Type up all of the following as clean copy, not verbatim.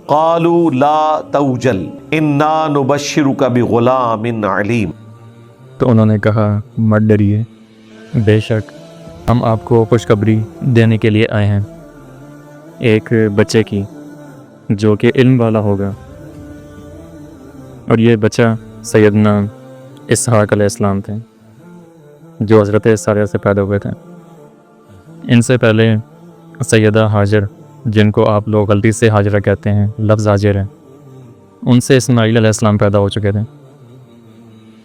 قالوا لا توجل انا نبشرک بغلام علیم، تو انہوں نے کہا مت ڈریے، بے شک ہم آپ کو خوشخبری دینے کے لیے آئے ہیں ایک بچے کی جو کہ علم والا ہوگا، اور یہ بچہ سیدنا اسحاق علیہ السلام تھے جو حضرت ساریہ سے پیدا ہوئے تھے۔ ان سے پہلے سیدہ ہاجر، جن کو آپ لوگ غلطی سے ہاجرہ کہتے ہیں، لفظ ہاجر ہے، ان سے اسماعیل علیہ السلام پیدا ہو چکے تھے۔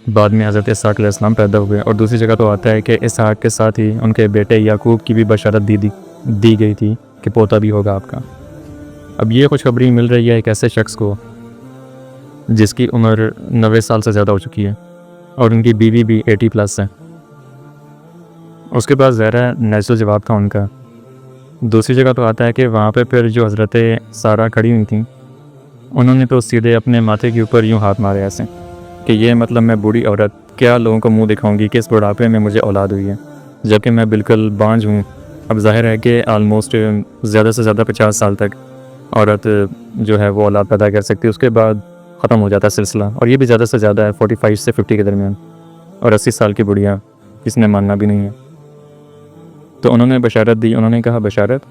بعد میں حضرت اسحاق علیہ السلام پیدا ہوئے، اور دوسری جگہ تو آتا ہے کہ اسحاق کے ساتھ ہی ان کے بیٹے یعقوب کی بھی بشارت دی گئی تھی کہ پوتا بھی ہوگا آپ کا۔ اب یہ خوشخبری مل رہی ہے ایک ایسے شخص کو جس کی عمر 90 سال سے زیادہ ہو چکی ہے، اور ان کی بیوی بھی 80+ ہے۔ اس کے بعد ظاہر ہے نیچرل جواب تھا ان کا۔ دوسری جگہ تو آتا ہے کہ وہاں پہ پھر جو حضرت سارہ کھڑی ہوئی تھیں، انہوں نے تو سیدھے اپنے ماتھے کے اوپر یوں ہاتھ مارے ایسے کہ یہ مطلب میں بوڑھی عورت کیا لوگوں کو منہ دکھاؤں گی کہ اس بڑھاپے میں مجھے اولاد ہوئی ہے، جبکہ میں بالکل بانجھ ہوں۔ اب ظاہر ہے کہ آلموسٹ زیادہ سے زیادہ 50 سال تک عورت جو ہے وہ اولاد پیدا کر سکتی ہے، اس کے بعد ختم ہو جاتا ہے سلسلہ، اور یہ بھی زیادہ سے زیادہ ہے 45 سے 50 کے درمیان، اور 80 سال کی بڑھیا کس نے ماننا بھی نہیں ہے۔ تو انہوں نے بشارت دی، انہوں نے کہا بشارت،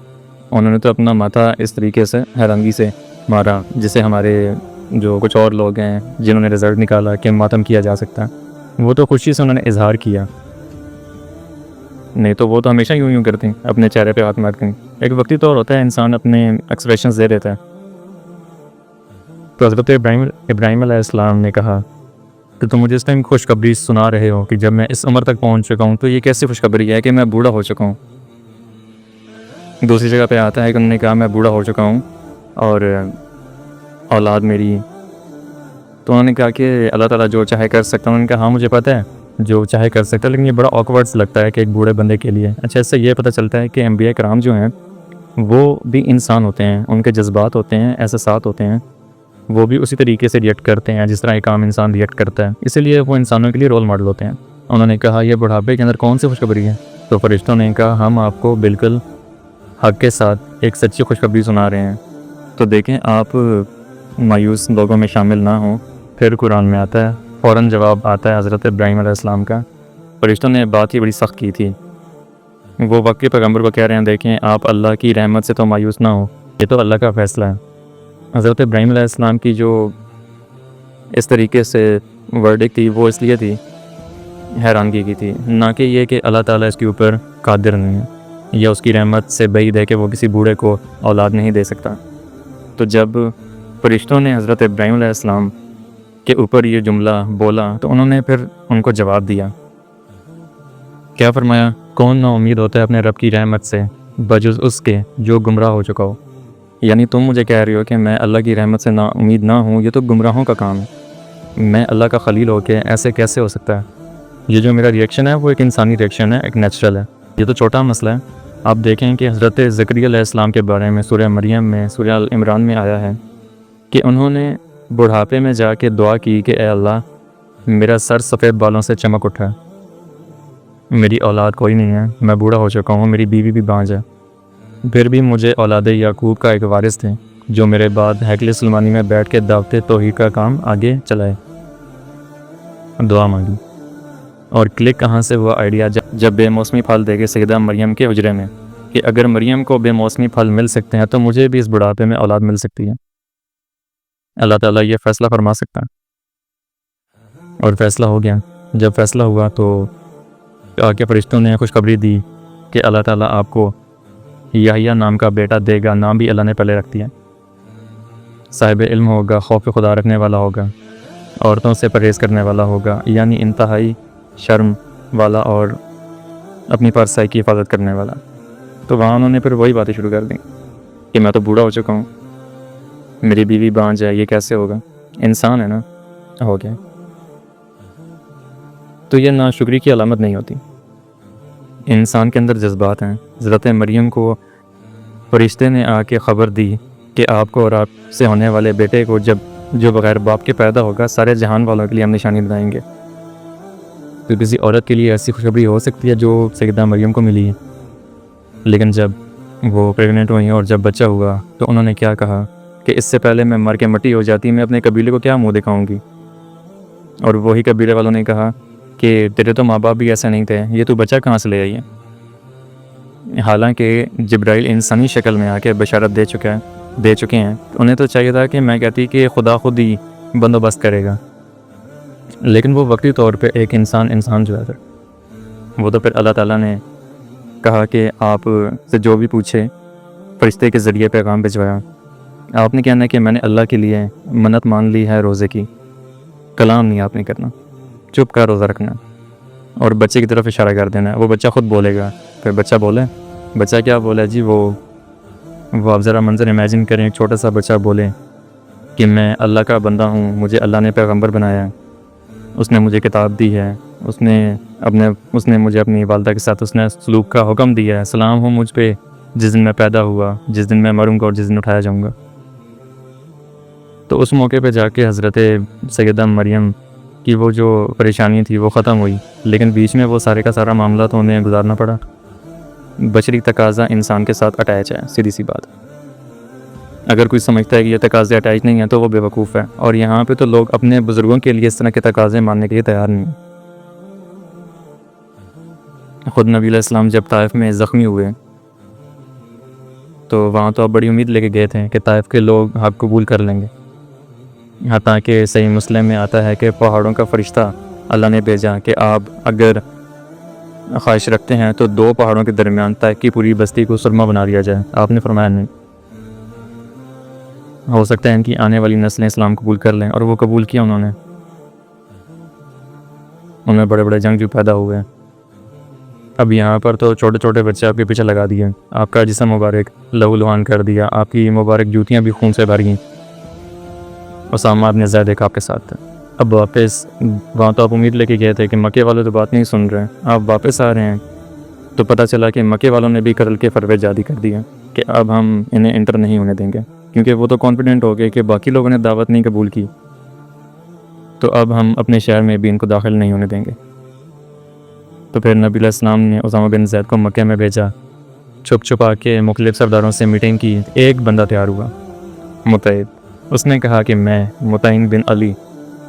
انہوں نے تو اپنا ماتھا اس طریقے سے حیرانگی سے مارا جسے ہمارے جو کچھ اور لوگ ہیں جنہوں نے رزلٹ نکالا کہ ماتم کیا جا سکتا ہے، وہ تو خوشی سے انہوں نے اظہار کیا، نہیں تو وہ تو ہمیشہ یوں کرتے ہیں، اپنے چہرے پہ ہاتھ مارتے ہیں۔ ایک وقتی طور ہوتا ہے انسان اپنے ایکسپریشنز دے دیتا ہے۔ تو حضرت ابراہیم علیہ السلام نے کہا کہ تم مجھے اس ٹائم خوشخبری سنا رہے ہو کہ جب میں اس عمر تک پہنچ چکا ہوں تو یہ کیسی خوشخبری ہے کہ میں بوڑھا ہو چکا ہوں۔ دوسری جگہ پہ آتا ہے کہ انہوں نے کہا میں بوڑھا ہو چکا ہوں اور اولاد میری، تو انہوں نے کہا کہ اللہ تعالیٰ جو چاہے کر سکتا ہے۔ انہوں نے کہا ہاں مجھے پتہ ہے جو چاہے کر سکتا ہے، لیکن یہ بڑا آکورڈ لگتا ہے کہ ایک بوڑھے بندے کے لیے۔ اچھا، اس سے یہ پتہ چلتا ہے کہ انبیاء کرام جو ہیں وہ بھی انسان ہوتے ہیں، ان کے جذبات ہوتے ہیں، احساسات ہوتے ہیں، وہ بھی اسی طریقے سے ریئیکٹ کرتے ہیں جس طرح ایک عام انسان ریئیکٹ کرتا ہے، اسی لیے وہ انسانوں کے لیے رول ماڈل ہوتے ہیں۔ انہوں نے کہا یہ بڑھاپے کے اندر کون سی خوشخبری ہے؟ تو فرشتوں نے کہا ہم آپ کو بالکل حق کے ساتھ ایک سچی خوشخبری سنا رہے ہیں۔ تو دیکھیں آپ مایوس لوگوں میں شامل نہ ہوں۔ پھر قرآن میں آتا ہے، فوراً جواب آتا ہے حضرت ابراہیم علیہ السلام کا۔ فرشتوں نے بات ہی بڑی سخت کی تھی، وہ وقت کے پیغمبر کو کہہ رہے ہیں دیکھیں آپ اللہ کی رحمت سے تو مایوس نہ ہو، یہ تو اللہ کا فیصلہ ہے۔ حضرت ابراہیم علیہ السلام کی جو اس طریقے سے ورڈک تھی وہ اس لیے تھی، حیرانگی کی تھی، نہ کہ یہ کہ اللہ تعالیٰ اس کے اوپر قادر نہیں ہے یا اس کی رحمت سے بعید ہے کہ وہ کسی بوڑھے کو اولاد نہیں دے سکتا۔ تو جب فرشتوں نے حضرت ابراہیم علیہ السلام کے اوپر یہ جملہ بولا تو انہوں نے پھر ان کو جواب دیا، کیا فرمایا؟ کون نا امید ہوتا ہے اپنے رب کی رحمت سے بجز اس کے جو گمراہ ہو چکا ہو۔ یعنی تم مجھے کہہ رہی ہو کہ میں اللہ کی رحمت سے نا امید نہ ہوں، یہ تو گمراہوں کا کام ہے، میں اللہ کا خلیل ہو کے ایسے کیسے ہو سکتا ہے؟ یہ جو میرا ریئیکشن ہے وہ ایک انسانی ریئیکشن ہے، ایک نیچرل ہے، یہ تو چھوٹا مسئلہ ہے۔ آپ دیکھیں کہ حضرت زکریا علیہ السلام کے بارے میں سورہ مریم میں، سورہ عمران میں آیا ہے کہ انہوں نے بڑھاپے میں جا کے دعا کی کہ اے اللہ میرا سر سفید بالوں سے چمک اٹھا ہے، میری اولاد کوئی نہیں ہے، میں بوڑھا ہو چکا ہوں، میری بیوی بھی بانجھ ہے، پھر بھی مجھے اولاد یعقوب کا ایک وارث تھے جو میرے بعد ہیکل سلمانی میں بیٹھ کے دعوت توحید کا کام آگے چلائے۔ دعا مانگی، اور کلک کہاں سے ہوا آئیڈیا؟ جب بے موسمی پھل دے گے سیدہ مریم کے حجرے میں کہ اگر مریم کو بے موسمی پھل مل سکتے ہیں تو مجھے بھی اس بڑھاپے میں اولاد مل سکتی ہے۔ اللہ تعالیٰ یہ فیصلہ فرما سکتا ہے، اور فیصلہ ہو گیا۔ جب فیصلہ ہوا تو آ کے فرشتوں نے خوشخبری دی کہ اللہ تعالیٰ آپ کو یحییٰ نام کا بیٹا دے گا، نام بھی اللہ نے پہلے رکھ دیا، صاحب علم ہوگا، خوف خدا رکھنے والا ہوگا، عورتوں سے پرہیز کرنے والا ہوگا، یعنی انتہائی شرم والا اور اپنی پرسائی کی حفاظت کرنے والا۔ تو وہاں انہوں نے پھر وہی باتیں شروع کر دیں کہ میں تو بوڑھا ہو چکا ہوں، میری بیوی بانجھ ہے، یہ کیسے ہوگا؟ انسان ہے نا، ہو گیا۔ تو یہ ناشکری کی علامت نہیں ہوتی، انسان کے اندر جذبات ہیں۔ حضرت مریم کو فرشتے نے آ کے خبر دی کہ آپ کو اور آپ سے ہونے والے بیٹے کو جو بغیر باپ کے پیدا ہوگا، سارے جہان والوں کے لیے ہم نشانی بنائیں گے۔ تو کسی عورت کے لیے ایسی خوشخبری ہو سکتی ہے جو سیدہ مریم کو ملی ہے. لیکن جب وہ پریگننٹ ہوئی اور جب بچہ ہوا تو انہوں نے کیا کہا کہ اس سے پہلے میں مر کے مٹی ہو جاتی میں اپنے قبیلے کو کیا منہ دکھاؤں گی. اور وہی قبیلے والوں نے کہا کہ تیرے تو ماں باپ بھی ایسے نہیں تھے, یہ تو بچہ کہاں سے لے آئی ہے. حالانکہ جبرائیل انسانی شکل میں آ کے بشارت دے چکے ہیں. انہیں تو چاہیے تھا کہ میں کہتی کہ خدا خود ہی بندوبست کرے گا, لیکن وہ وقتی طور پہ ایک انسان جو ہے وہ تو پھر اللہ تعالیٰ نے کہا کہ آپ سے جو بھی پوچھے فرشتے کے ذریعے پیغام بھجوایا. آپ نے کہنا ہے کہ میں نے اللہ کے لیے منت مان لی ہے روزے کی, کلام نہیں آپ نے کرنا, چپ کا روزہ رکھنا اور بچے کی طرف اشارہ کر دینا ہے. وہ بچہ خود بولے گا. پھر بچہ بولے, بچہ کیا بولے جی, وہ آپ ذرا منظر امیجن کریں, ایک چھوٹا سا بچہ بولے کہ میں اللہ کا بندہ ہوں, مجھے اللہ نے پیغمبر بنایا ہے, اس نے مجھے کتاب دی ہے, اس نے مجھے اپنی والدہ کے ساتھ اس نے سلوک کا حکم دیا ہے, سلام ہو مجھ پہ جس دن میں پیدا ہوا, جس دن میں مروں گا اور جس دن اٹھایا جاؤں گا. تو اس موقع پہ جا کے حضرت سیدہ مریم کی وہ جو پریشانی تھی وہ ختم ہوئی, لیکن بیچ میں وہ سارے کا سارا معاملہ تو انہیں گزارنا پڑا. بشری تقاضا انسان کے ساتھ اٹیچ ہے, سیدھی سی بات. اگر کوئی سمجھتا ہے کہ یہ تقاضے اٹیچ نہیں ہیں تو وہ بے وقوف ہے. اور یہاں پہ تو لوگ اپنے بزرگوں کے لیے اس طرح کے تقاضے ماننے کے لیے تیار نہیں ہیں. خود نبی علیہ السلام جب طائف میں زخمی ہوئے تو وہاں تو آپ بڑی امید لے کے گئے تھے کہ طائف کے لوگ حق قبول کر لیں گے. حتیٰ کہ صحیح مسلم میں آتا ہے کہ پہاڑوں کا فرشتہ اللہ نے بھیجا کہ آپ اگر خواہش رکھتے ہیں تو 2 پہاڑوں کے درمیان طائف کی پوری بستی کو سرما بنا دیا جائے. آپ نے فرمایا نہیں, ہو سکتا ہے ان کی آنے والی نسلیں اسلام قبول کر لیں, اور وہ قبول کیا انہوں نے. ان میں بڑے بڑے جنگجو پیدا ہوئے. اب یہاں پر تو چھوٹے چھوٹے بچے آپ کے پیچھے لگا دیے, آپ کا جسم مبارک لہو لہان کر دیا, آپ کی مبارک جوتیاں بھی خون سے بھر گئیں. اسامہ ابن زید ایک آپ کے ساتھ تھے. اب واپس وہاں تو آپ امید لے کے گئے تھے کہ مکے والے تو بات نہیں سن رہے, آپ واپس آ رہے ہیں تو پتہ چلا کہ مکے والوں نے بھی قتل کے فروے جاری کر دیا کہ اب ہم انہیں انٹر نہیں ہونے دیں گے, کیونکہ وہ تو کانفیڈنٹ ہو گئے کہ باقی لوگوں نے دعوت نہیں قبول کی, تو اب ہم اپنے شہر میں بھی ان کو داخل نہیں ہونے دیں گے. تو پھر نبی علیہ السلام نے اسامہ بن زید کو مکے میں بھیجا, چھپ چھپا کے مختلف سرداروں سے میٹنگ کی. ایک بندہ تیار ہوا, متعید. اس نے کہا کہ میں مطعین بن علی,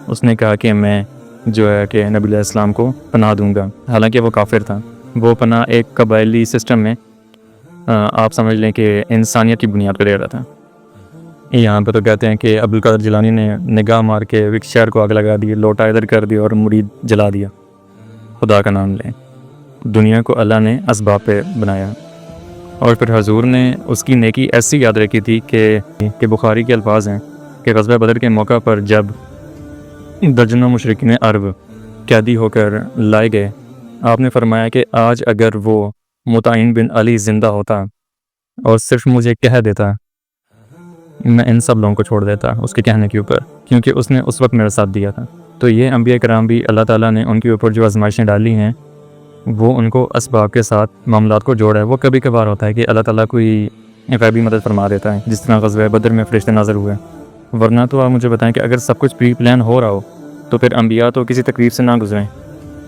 اس نے کہا کہ میں جو ہے کہ نبی علیہ السلام کو پناہ دوں گا. حالانکہ وہ کافر تھا. وہ پناہ ایک قبائلی سسٹم میں آپ سمجھ لیں کہ انسانیت کی بنیاد پر لے رہا تھا. یہاں پہ تو کہتے ہیں کہ عبدالقادر جیلانی نے نگاہ مار کے ایک شہر کو آگ لگا دی, لوٹا ادھر کر دیا اور مرید جلا دیا. خدا کا نام لیں, دنیا کو اللہ نے اسباب پہ بنایا. اور پھر حضور نے اس کی نیکی ایسی یاد رکھی تھی کہ بخاری کے الفاظ ہیں کہ غزوہ بدر کے موقع پر جب درجنوں مشرکین عرب قیدی ہو کر لائے گئے, آپ نے فرمایا کہ آج اگر وہ مطعین بن علی زندہ ہوتا اور صرف مجھے کہہ دیتا, میں ان سب لوگوں کو چھوڑ دیتا اس کے کہنے کے اوپر, کیونکہ اس نے اس وقت میرا ساتھ دیا تھا. تو یہ انبیاء کرام بھی اللہ تعالیٰ نے ان کے اوپر جو آزمائشیں ڈالی ہیں وہ ان کو اسباب کے ساتھ معاملات کو جوڑا ہے. وہ کبھی کبھار ہوتا ہے کہ اللہ تعالیٰ کوئی غیبی مدد فرما دیتا ہے, جس طرح غزوہ بدر میں فرشتے نازل ہوئے. ورنہ تو آپ مجھے بتائیں کہ اگر سب کچھ پری پلان ہو رہا ہو تو پھر انبیاء تو کسی تکلیف سے نہ گزریں,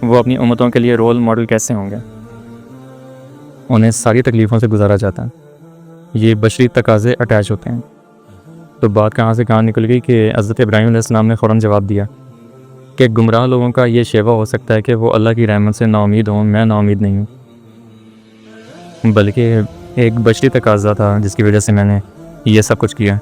وہ اپنی امتوں کے لیے رول ماڈل کیسے ہوں گے؟ انہیں ساری تکلیفوں سے گزارا جاتا ہے. یہ بشری تقاضے اٹیچ ہوتے ہیں. تو بات کہاں سے کہاں نکل گئی کہ حضرت ابراہیم علیہ السلام نے فوراً جواب دیا کہ گمراہ لوگوں کا یہ شیوہ ہو سکتا ہے کہ وہ اللہ کی رحمت سے نا امید ہوں, میں نا امید نہیں ہوں, بلکہ ایک بشری تقاضا تھا جس کی وجہ سے میں نے یہ سب کچھ کیا.